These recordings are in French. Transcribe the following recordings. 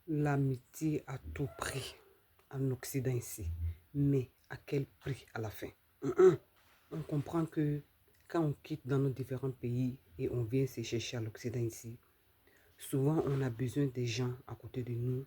L'amitié à tout prix en Occident ici. Mais à quel prix à la fin? On comprend que quand on quitte dans nos différents pays et on vient se chercher à l'Occident ici, souvent on a besoin des gens à côté de nous,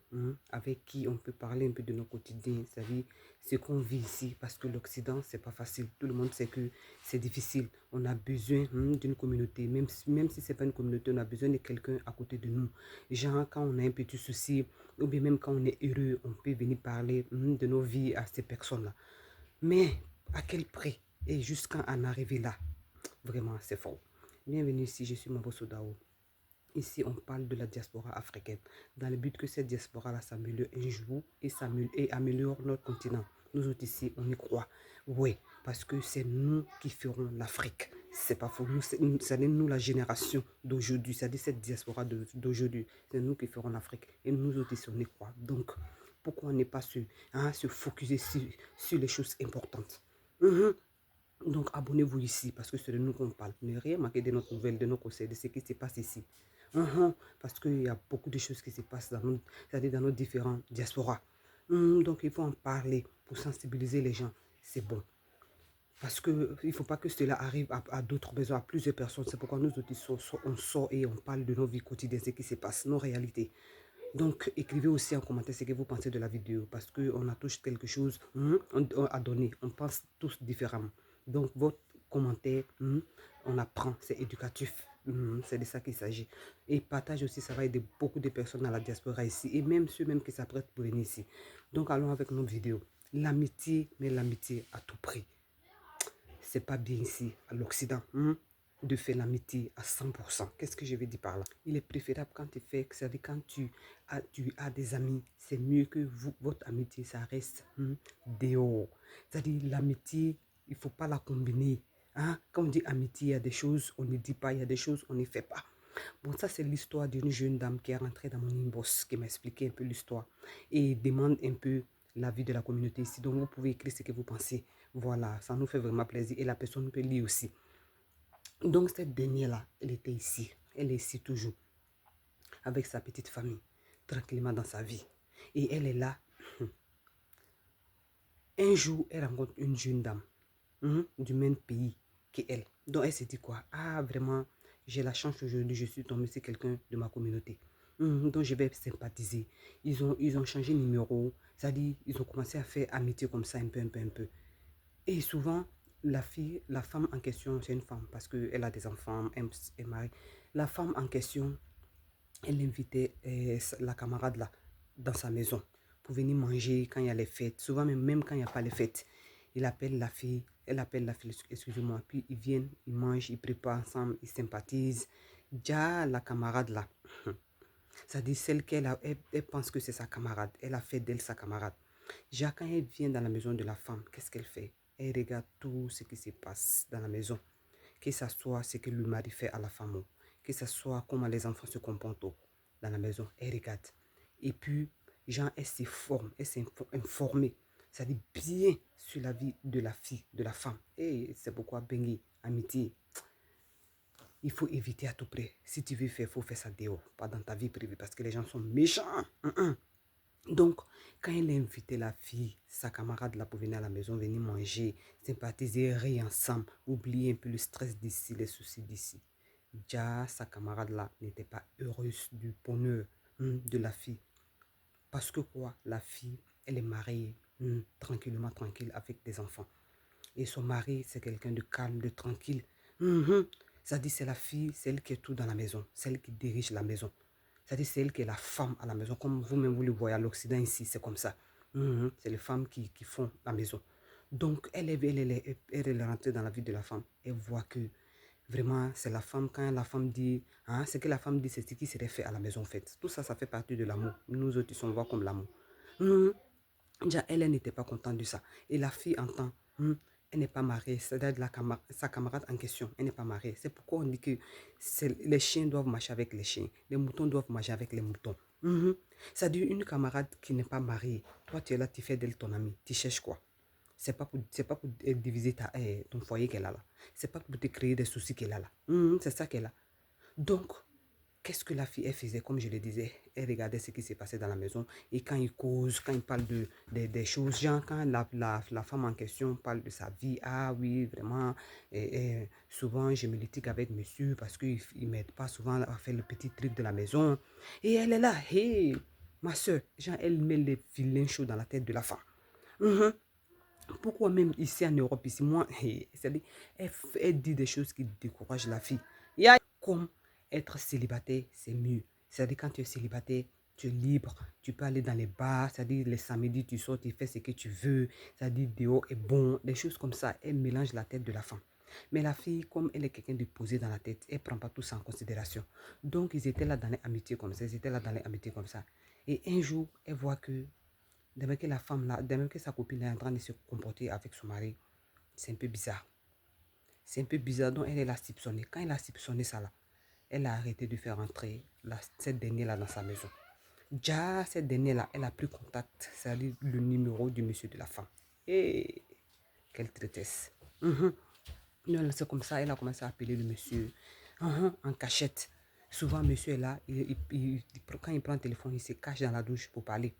avec qui on peut parler un peu de nos quotidiens, c'est-à-dire ce qu'on vit ici, parce que l'Occident, c'est pas facile. Tout le monde sait que c'est difficile. On a besoin d'une communauté, même si c'est pas une communauté, on a besoin de quelqu'un à côté de nous. Genre, quand on a un petit souci, ou bien même quand on est heureux, on peut venir parler de nos vies à ces personnes-là. Mais à quel prix? Et jusqu'à en arriver là, vraiment, c'est fort. Bienvenue ici, je suis Mambo Sodao. Ici, on parle de la diaspora africaine, dans le but que cette diaspora-là s'améliore un jour et améliore notre continent. Nous autres ici, on y croit. Oui, parce que c'est nous qui ferons l'Afrique. C'est pas faux. C'est nous la génération d'aujourd'hui, c'est-à-dire cette diaspora d'aujourd'hui. C'est nous qui ferons l'Afrique. Et nous autres ici, on y croit. Donc, pourquoi on n'est pas se focuser sur les choses importantes? Donc, abonnez-vous ici parce que c'est de nous qu'on parle. Ne rien manquer de notre nouvelle, de nos conseils, de ce qui se passe ici. Parce qu'il y a beaucoup de choses qui se passent c'est-à-dire dans nos différents diasporas. Donc, il faut en parler pour sensibiliser les gens. C'est bon. Parce qu'il ne faut pas que cela arrive à d'autres besoins, à plusieurs personnes. C'est pourquoi nous autres, on sort et on parle de nos vies quotidiennes, ce qui se passe, nos réalités. Donc, écrivez aussi en commentaire ce que vous pensez de la vidéo parce qu'on a tous quelque chose à donner. On pense tous différemment. Donc, votre commentaire, on apprend, c'est éducatif. C'est de ça qu'il s'agit. Et partage aussi, ça va aider beaucoup de personnes à la diaspora ici et même ceux-mêmes qui s'apprêtent pour venir ici. Donc, allons avec notre vidéo. L'amitié, mais l'amitié à tout prix. C'est pas bien ici, à l'Occident, de faire l'amitié à 100%. Qu'est-ce que je veux dire par là? Il est préférable quand tu fais, c'est-à-dire quand tu as des amis, c'est mieux que votre amitié, ça reste dehors. C'est-à-dire l'amitié, il ne faut pas la combiner. Quand on dit amitié, il y a des choses, on ne dit pas, il y a des choses, on ne fait pas. Bon, ça, c'est l'histoire d'une jeune dame qui est rentrée dans mon inbox, qui m'a expliqué un peu l'histoire et demande un peu l'avis de la communauté ici. Donc, vous pouvez écrire ce que vous pensez. Voilà, ça nous fait vraiment plaisir et la personne peut lire aussi. Donc, cette dernière-là, elle était ici. Elle est ici toujours, avec sa petite famille, tranquillement dans sa vie. Et elle est là. Un jour, elle rencontre une jeune dame du même pays qu'elle. Donc, elle s'est dit quoi? Ah, vraiment, j'ai la chance aujourd'hui, je suis tombée sur quelqu'un de ma communauté. Donc, je vais sympathiser. Ils ont changé de numéro. C'est-à-dire, ils ont commencé à faire amitié comme ça, un peu, un peu, un peu. Et souvent, la femme en question, c'est une femme parce qu'elle a des enfants, elle est mariée. La femme en question, elle invitait la camarade là dans sa maison pour venir manger quand il y a les fêtes. Souvent, même quand il n'y a pas les fêtes, elle appelle la fille, excusez-moi, puis ils viennent, ils mangent, ils préparent ensemble, ils sympathisent. Déjà, la camarade là, c'est-à-dire celle elle pense que c'est sa camarade, elle a fait d'elle sa camarade. Déjà, quand elle vient dans la maison de la femme, qu'est-ce qu'elle fait? Elle regarde tout ce qui se passe dans la maison. Que ce soit ce que le mari fait à la femme, que ce soit comment les enfants se comportent dans la maison. Elle regarde. Et puis, Jean, elle s'informe, elle s'est informée. Ça dit bien sur la vie de la fille, de la femme. Et c'est pourquoi Bengi, amitié, il faut éviter à tout prix. Si tu veux faire, il faut faire ça dehors, pas dans ta vie privée, parce que les gens sont méchants. Donc, quand elle a invité la fille, sa camarade là pour venir à la maison, venir manger, sympathiser, rire ensemble, oublier un peu le stress d'ici, les soucis d'ici. Déjà, sa camarade là n'était pas heureuse du bonheur de la fille. Parce que quoi? La fille, elle est mariée, tranquillement, tranquille, avec des enfants. Et son mari, c'est quelqu'un de calme, de tranquille. Ça dit, c'est la fille, c'est elle qui est tout dans la maison, celle qui dirige la maison. C'est-à-dire, c'est elle qui est la femme à la maison. Comme vous-même, vous le voyez à l'Occident ici, c'est comme ça. C'est les femmes qui font la maison. Donc, elle est rentrée dans la vie de la femme. Elle voit que vraiment, c'est la femme. Quand la femme dit, ce que la femme dit, c'est ce qui serait fait à la maison, en fait. Tout ça, ça fait partie de l'amour. Nous autres, on voit comme l'amour. Déjà, elle n'était pas contente de ça. Et la fille entend, elle n'est pas mariée, c'est-à-dire sa camarade en question, elle n'est pas mariée. C'est pourquoi on dit que les chiens doivent marcher avec les chiens, les moutons doivent marcher avec les moutons. C'est-à-dire une camarade qui n'est pas mariée, toi tu es là, tu fais d'elle ton ami, tu cherches quoi? C'est pas pour diviser ton foyer qu'elle a là. C'est pas pour te créer des soucis qu'elle a là. C'est ça qu'elle a. Donc, Qu'est-ce que la fille, elle faisait? Comme je le disais, elle regardait ce qui s'est passé dans la maison. Et quand ils causent, quand ils parlent des choses, genre quand la femme en question parle de sa vie, ah oui, vraiment, souvent je me litige avec monsieur parce qu'il ne m'aide pas souvent à faire le petit truc de la maison. Et elle est là, hé, ma soeur, genre elle met les vilains choses dans la tête de la femme. Mhm. Pourquoi même ici en Europe, ici, moi, c'est-à-dire, elle dit des choses qui découragent la fille. Comme être célibataire, c'est mieux. C'est-à-dire, quand tu es célibataire, tu es libre, tu peux aller dans les bars, c'est-à-dire, les samedis, tu sors, tu fais ce que tu veux, c'est-à-dire, dehors est bon, des choses comme ça. Elle mélange la tête de la femme. Mais la fille, comme elle est quelqu'un de posé dans la tête, elle ne prend pas tout ça en considération. Donc, ils étaient là dans les amitiés comme ça, ils étaient là dans les amitiés comme ça. Et un jour, elle voit que dès que la femme là, dès que sa copine est en train de se comporter avec son mari, c'est un peu bizarre. C'est un peu bizarre, donc elle a soupçonné. Quand elle a soupçonné ça là, elle a arrêté de faire entrer cette dernière là dans sa maison. Déjà, cette dernière là, elle a pris contact, c'est-à-dire le numéro du monsieur de la femme. Et quelle traitesse. Non, c'est comme ça, elle a commencé à appeler le monsieur en cachette. Souvent, monsieur est là, quand il prend le téléphone, il se cache dans la douche pour parler.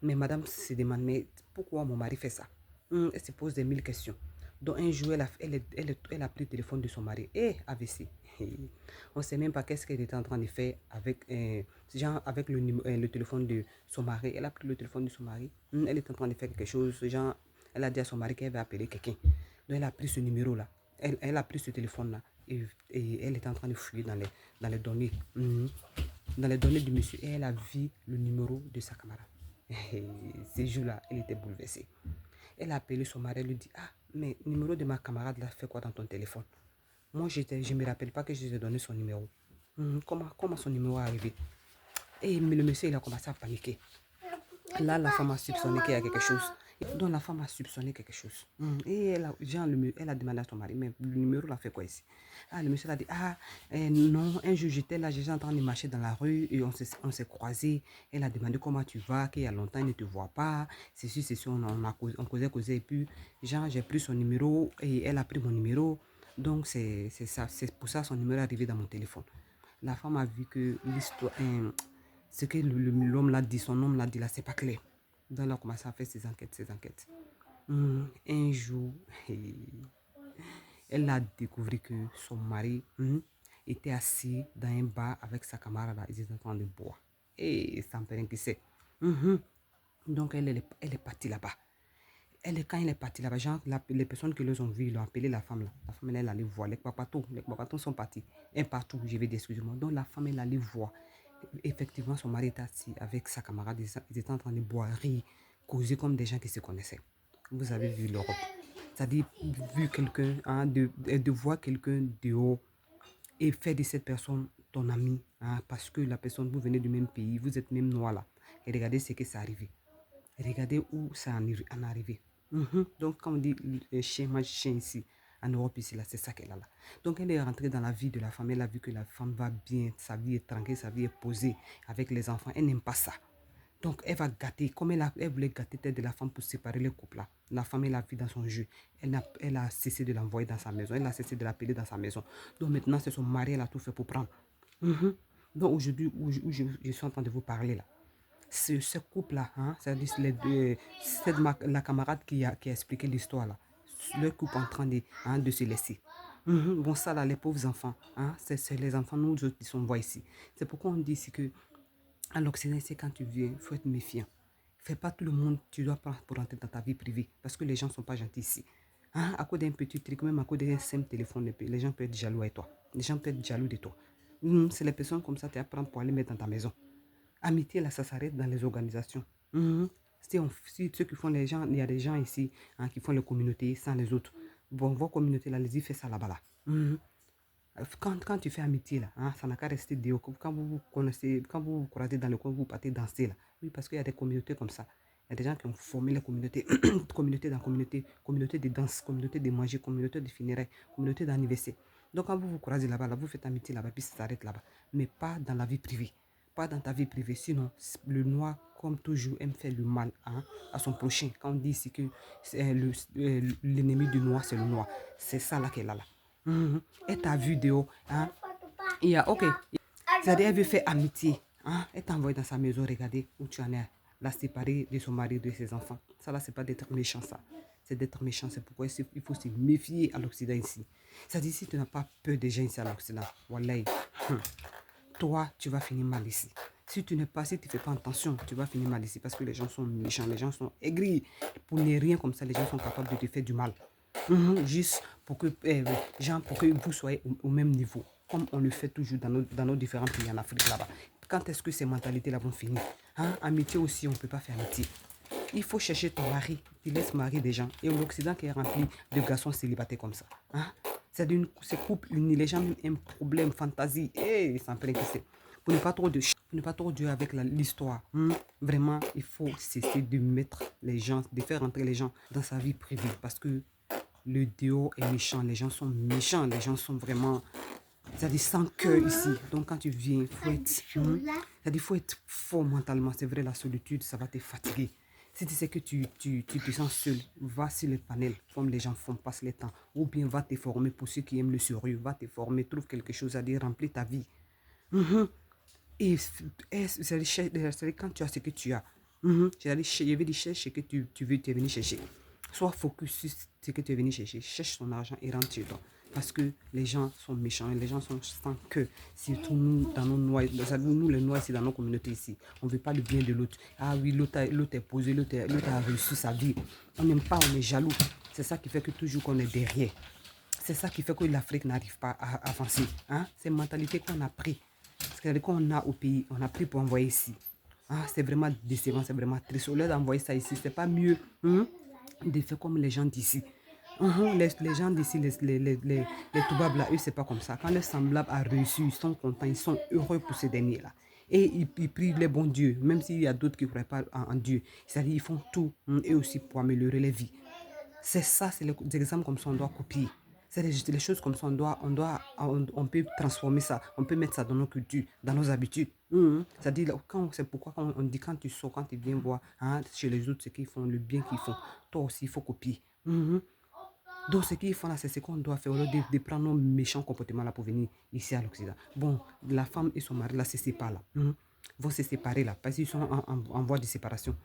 Mais madame se demande, mais pourquoi mon mari fait ça? Elle se pose des mille questions. Donc un jour, elle a pris le téléphone de son mari. Et AVC. On ne sait même pas qu'est-ce qu'elle était en train de faire avec, genre, avec le téléphone de son mari. Elle a pris le téléphone de son mari. Elle est en train de faire quelque chose. Genre, elle a dit à son mari qu'elle va appeler quelqu'un. Donc elle a pris ce numéro-là. Elle a pris ce téléphone-là. Et elle était en train de fouiller dans les données. Dans les données du monsieur. Et elle a vu le numéro de sa camarade. Et ces jours-là, elle était bouleversée. Elle a appelé son mari, elle lui dit, ah, mais le numéro de ma camarade là fait quoi dans ton téléphone? Moi, je ne me rappelle pas que je lui ai donné son numéro. Comment son numéro est arrivé? Et le monsieur, il a commencé à paniquer. Là, la femme a soupçonné qu'il y a quelque chose. Donc, la femme a soupçonné quelque chose. Et elle a demandé à son mari, mais le numéro l'a fait quoi ici? Ah, le monsieur a dit, ah, non, un jour j'étais là, j'étais en train de marcher dans la rue et on s'est croisés. Elle a demandé comment tu vas, qu'il y a longtemps, il ne te voit pas. C'est sûr, on causait. Et puis, genre, j'ai pris son numéro et elle a pris mon numéro. Donc, c'est ça, c'est pour ça que son numéro est arrivé dans mon téléphone. La femme a vu que l'histoire, ce que l'homme l'a dit, son homme l'a dit là, c'est pas clair. Donc, elle a commencé à faire ses enquêtes. Un jour, elle a découvert que son mari était assis dans un bar avec sa camarade. Ils étaient en train de boire. Et ça me fait rien que c'est. Donc, elle est partie là-bas. Quand elle est partie là-bas, genre, les personnes qui les ont vues, ils l'ont appelé la femme là. La femme, elle allait voir. Les papatons sont partis. Un partout, je vais dire, excusez-moi. Donc, la femme, elle allait voir. Effectivement, son mari était assis avec sa camarade. Ils étaient en train de boire, rire, causer comme des gens qui se connaissaient. Vous avez vu l'Europe. C'est-à-dire, vu quelqu'un, de voir quelqu'un de haut et faire de cette personne ton ami, parce que la personne, vous venez du même pays, vous êtes même noir là. Et regardez ce qui s'est arrivé. Regardez où ça en est arrivé. Donc, quand on dit chien mange chien ici, en Europe, ici, là, c'est ça qu'elle a là. Donc, elle est rentrée dans la vie de la femme. Elle a vu que la femme va bien, sa vie est tranquille, sa vie est posée avec les enfants. Elle n'aime pas ça. Donc, elle va gâter, comme elle voulait gâter tête de la femme pour séparer le couple là. La femme, elle a vu dans son jeu. Elle a cessé de l'envoyer dans sa maison. Elle a cessé de l'appeler dans sa maison. Donc, maintenant, c'est son mari, elle a tout fait pour prendre. Donc, aujourd'hui, où je suis en train de vous parler là, ce couple-là, c'est-à-dire la camarade qui a expliqué l'histoire là, le couple en train de se laisser. Bon, ça là, les pauvres enfants, c'est les enfants, nous autres qui sommes ici. C'est pourquoi on dit ici que à l'Occident, c'est quand tu viens, il faut être méfiant. Fais pas tout le monde, tu dois pas pour entrer dans ta vie privée, parce que les gens ne sont pas gentils ici. À cause d'un petit truc, même à cause d'un simple téléphone, les gens peuvent être jaloux avec toi. Les gens peuvent être jaloux de toi. C'est les personnes comme ça que tu apprends pour aller mettre dans ta maison. Amitié, là, ça s'arrête dans les organisations. Si ceux qui font les gens, il y a des gens ici qui font les communautés sans les autres. Bon, vos communautés, là, les y fait ça là-bas. Là. Quand tu fais amitié, là, ça n'a qu'à rester dehors. Quand vous vous connaissez, quand vous vous croisez dans le coin, vous partez danser. Là. Oui, parce qu'il y a des communautés comme ça. Il y a des gens qui ont formé les communautés, communauté dans communauté, communauté de danse, communauté de manger, communauté de funérailles, communauté d'anniversaire. Donc, quand vous vous croisez là-bas, là, vous faites amitié là-bas, puis ça s'arrête là-bas. Mais pas dans la vie privée. Pas dans ta vie privée. Sinon, le noir, comme toujours, aime faire le mal à son prochain. Quand on dit ici que l'ennemi du noir, c'est le noir. C'est ça là qu'elle a là. Et ta vidéo, il y a, ok. C'est-à-dire, elle veut faire amitié. Hein? Elle t'a envoyé dans sa maison, regardez où tu en es, la séparer de son mari, de ses enfants. Ça là, c'est pas d'être méchant, ça. C'est d'être méchant. C'est pourquoi il faut se méfier à l'Occident ici. C'est-à-dire, si tu n'as pas peur des gens ici à l'Occident, wallahi, toi, tu vas finir mal ici. Si tu ne fais pas attention, tu vas finir mal ici parce que les gens sont méchants, les gens sont aigris. Pour ne rien comme ça, les gens sont capables de te faire du mal. Juste pour que, pour que vous soyez au même niveau, comme on le fait toujours dans nos différents pays en Afrique là-bas. Quand est-ce que ces mentalités-là vont finir? Amitié aussi, on ne peut pas faire amitié. Il faut chercher ton mari, tu laisses marier des gens. Et l'Occident qui est rempli de garçons célibataires comme ça. C'est couple unis, les gens même un problème, fantaisie. Et ça me c'est. Pour ne pas trop jouer avec l'histoire. Vraiment, il faut cesser de mettre les gens, de faire entrer les gens dans sa vie privée. Parce que le dehors est méchant, les gens sont méchants, les gens sont vraiment, c'est-à-dire sans cœur ici. Donc quand tu viens, il faut être fort mentalement. C'est vrai, la solitude, ça va te fatiguer. Si tu sais que tu te sens seul, va sur le panel, comme les gens font, passe le temps. Ou bien va te former, pour ceux qui aiment le sérieux, va te former, trouve quelque chose à dire, remplis ta vie. Et c'est quand tu as ce que tu as. Je vais dire, cherche ce que tu veux, tu es venu chercher. Sois focus sur ce que tu es venu chercher. Cherche ton argent et rentre chez toi. Parce que les gens sont méchants et les gens sont sans cœur. Surtout nous, dans nos noirs, nous les noirs ici, dans nos communautés ici. On ne veut pas le bien de l'autre. Ah oui, l'autre est posé, l'autre a réussi sa vie. On n'aime pas, on est jaloux. C'est ça qui fait que toujours qu'on est derrière. C'est ça qui fait que l'Afrique n'arrive pas à avancer. C'est une mentalité qu'on a pris. C'est-à-dire qu'on a au pays, on a pris pour envoyer ici. C'est vraiment décevant, c'est vraiment triste. Au lieu d'envoyer ça ici, c'est pas mieux de faire comme les gens d'ici. Les gens d'ici, les Toubabs là, eux, c'est pas comme ça. Quand les semblables a réussi, ils sont contents, ils sont heureux pour ces derniers-là. Et ils prient les bons dieux, même s'il y a d'autres qui ne croient pas en Dieu. C'est-à-dire ils font tout, eux aussi, pour améliorer les vies. C'est ça, c'est des exemples comme ça, on doit copier. C'est les choses comme ça, on peut transformer ça, on peut mettre ça dans nos cultures, dans nos habitudes. C'est-à-dire, c'est pourquoi on dit quand tu sors, quand tu viens voir chez les autres ce qu'ils font, le bien qu'ils font, toi aussi, il faut copier. Donc, ce qu'ils font là, c'est ce qu'on doit faire, au lieu de prendre nos méchants comportements là pour venir ici à l'Occident. Bon, la femme et son mari là se séparent là. Vont se séparer là, parce qu'ils sont en voie de séparation.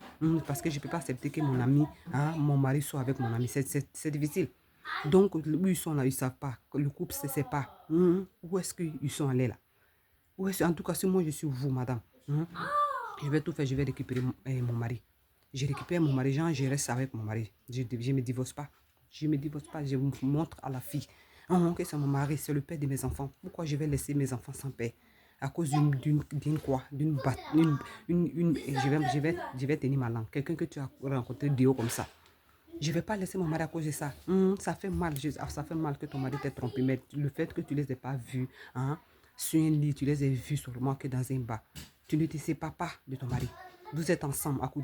Parce que je ne peux pas accepter que mon ami, mon mari soit avec mon ami. C'est difficile. Donc, ils sont là, ils ne savent pas. Le couple se sépare. Où est-ce qu'ils sont allés là? En tout cas, si moi je suis vous, madame, je vais tout faire, je vais récupérer mon mari. Je récupère mon mari, je reste avec mon mari. Je ne me divorce pas. Je ne me divorce pas, je vous montre à la fille. Que c'est mon mari, c'est le père de mes enfants. Pourquoi je vais laisser mes enfants sans père? À cause d'une quoi? Je vais tenir ma langue. Quelqu'un que tu as rencontré dehors comme ça. Je ne vais pas laisser mon mari à cause de ça. Ça fait mal. Ça fait mal que ton mari t'ait trompé. Mais le fait que tu ne les aies pas vus sur un lit, tu les as vus seulement que dans un bar. Tu ne te sépares pas de ton mari. Vous êtes ensemble à cause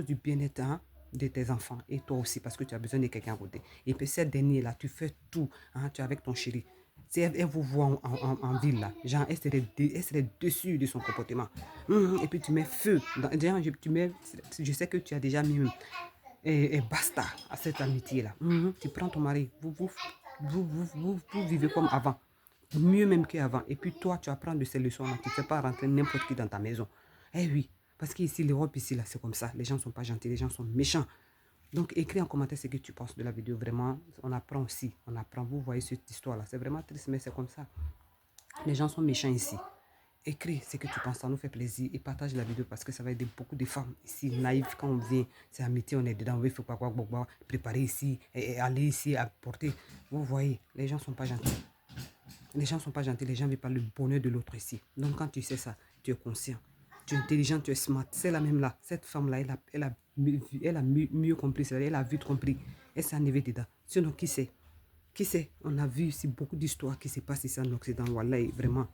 du bien-être de tes enfants. Et toi aussi, parce que tu as besoin de quelqu'un à côté. Et puis cette dernière-là, tu fais tout. Tu es avec ton chéri. Si elle vous voit en ville, là, genre, elle serait dessus de son comportement. Et puis tu mets feu. Je sais que tu as déjà mis et basta à cette amitié-là. Tu prends ton mari, vous vivez comme avant, mieux même qu'avant. Et puis toi, tu apprends de ces leçons-là. Tu ne fais pas rentrer n'importe qui dans ta maison. Eh oui, parce qu'ici, l'Europe, ici, là, c'est comme ça. Les gens ne sont pas gentils, les gens sont méchants. Donc, écris en commentaire ce que tu penses de la vidéo. Vraiment, on apprend aussi. On apprend. Vous voyez cette histoire-là. C'est vraiment triste, mais c'est comme ça. Les gens sont méchants ici. Écris ce que tu penses, ça nous fait plaisir et partage la vidéo parce que ça va aider beaucoup de femmes ici naïves quand on vient. C'est amitié, on est dedans, il faut pas préparer ici et aller ici apporter. Vous voyez, les gens sont pas gentils. Les gens sont pas gentils, les gens ne veulent pas le bonheur de l'autre ici. Donc quand tu sais ça, tu es conscient, tu es intelligent, tu es smart. C'est la même là, cette femme-là, elle a mieux compris, elle a vite compris. Elle s'est enlevée dedans. Sinon, qui sait? Qui sait? On a vu ici beaucoup d'histoires qui se passent ici en Occident. Voilà, vraiment.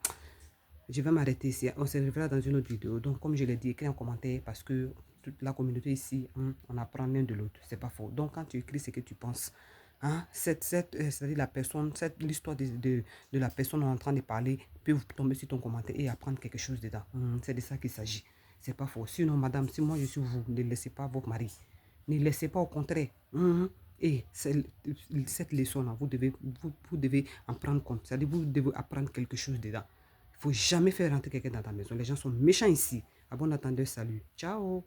Je vais m'arrêter ici. On se reverra dans une autre vidéo. Donc, comme je l'ai dit, écris un commentaire parce que toute la communauté ici, on apprend l'un de l'autre. C'est pas faux. Donc, quand tu écris ce que tu penses, c'est-à-dire la personne, l'histoire de la personne en train de parler peut vous tomber sur ton commentaire et apprendre quelque chose dedans. C'est de ça qu'il s'agit. C'est pas faux. Sinon, madame, si moi je suis vous, ne laissez pas votre mari. Ne laissez pas, au contraire. Et cette leçon-là, vous devez en prendre compte. C'est-à-dire vous devez apprendre quelque chose dedans. Il ne faut jamais faire rentrer quelqu'un dans ta maison. Les gens sont méchants ici. À bon entendeur, salut. Ciao.